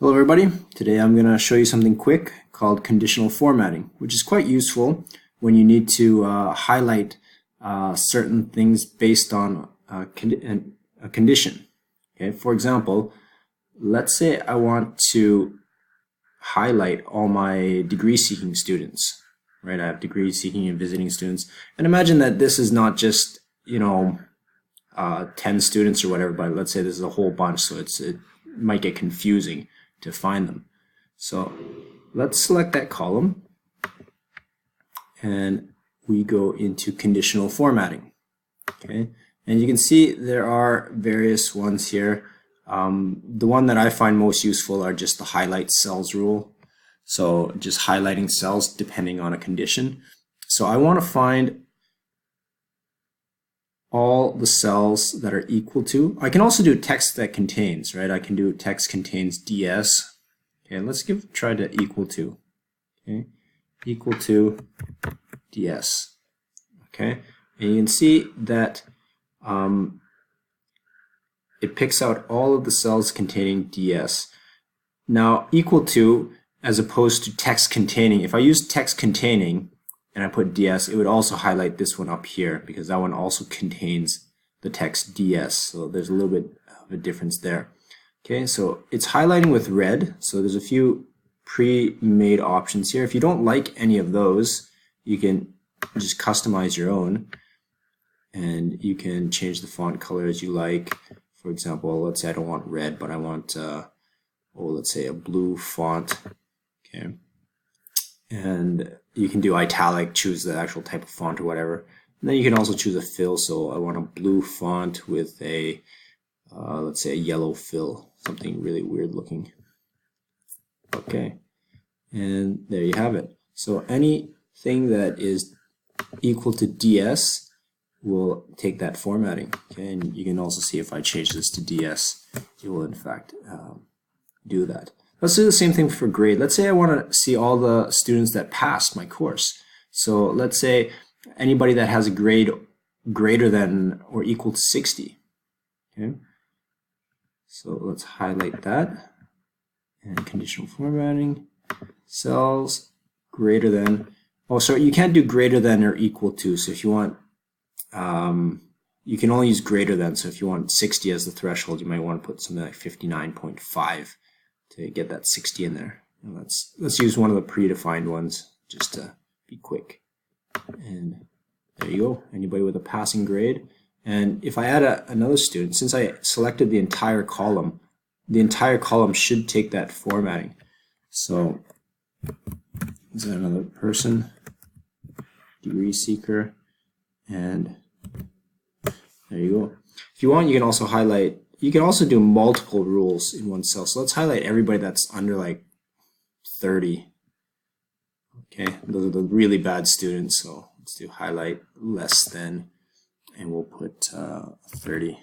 Hello everybody, today I'm going to show you something quick called conditional formatting, which is quite useful when you need to highlight certain things based on a condition. Okay, for example, let's say I want to highlight all my degree-seeking students, right? I have degree-seeking and visiting students, and imagine that this is not just, 10 students or whatever, but let's say this is a whole bunch, so it might get confusing to find them. So let's select that column and we go into conditional formatting. Okay, and you can see there are various ones here. The one that I find most useful are just the highlight cells rule. So just highlighting cells depending on a condition. So I want to find all the cells that are equal to. I can also do text that contains, right? I can do text contains DS. Okay, let's try to equal to. Okay, equal to DS. Okay, and you can see that it picks out all of the cells containing DS. Now, equal to as opposed to text containing. If I use text containing and I put DS, it would also highlight this one up here because that one also contains the text DS. So there's a little bit of a difference there. Okay, so it's highlighting with red. So there's a few pre-made options here. If you don't like any of those, you can just customize your own and you can change the font color as you like. For example, let's say I don't want red, but I want, let's say a blue font. Okay. And you can do italic, choose the actual type of font or whatever. And then you can also choose a fill. So I want a blue font with a, let's say a yellow fill, something really weird looking. Okay, and there you have it. So anything that is equal to DS will take that formatting. Okay, and you can also see if I change this to DS, it will in fact do that. Let's do the same thing for grade. Let's say I want to see all the students that passed my course. So let's say anybody that has a grade greater than or equal to 60. Okay. So let's highlight that. And conditional formatting, cells greater than. Oh, sorry, you can't do greater than or equal to. So if you want, you can only use greater than. So if you want 60 as the threshold, you might want to put something like 59.5. to get that 60 in there. And let's use one of the predefined ones just to be quick. And there you go, anybody with a passing grade. And if I add another student, since I selected the entire column should take that formatting. So is that another person, degree seeker, and there you go. If you want, you can also highlight. You can also do multiple rules in one cell. So let's highlight everybody that's under like 30. Okay, those are the really bad students. So let's do highlight less than, and we'll put 30.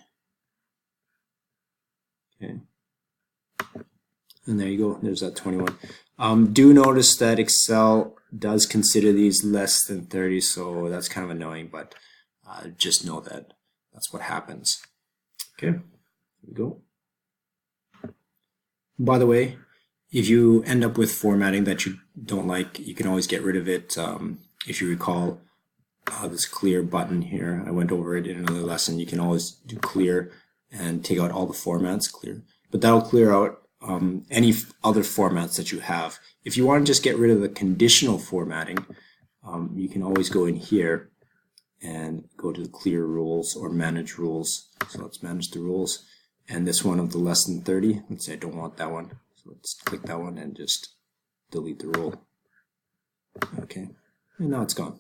Okay, and there you go. There's that 21. Do notice that Excel does consider these less than 30, so that's kind of annoying, but just know that that's what happens. Okay. There we go. By the way, if you end up with formatting that you don't like, you can always get rid of it. If you recall this clear button here, I went over it in another lesson. You can always do clear and take out all the formats, clear. But that'll clear out any other formats that you have. If you want to just get rid of the conditional formatting, you can always go in here and go to the clear rules or manage rules. So let's manage the rules. And this one of the less than 30, let's say I don't want that one. So let's click that one and just delete the rule. Okay, and now it's gone.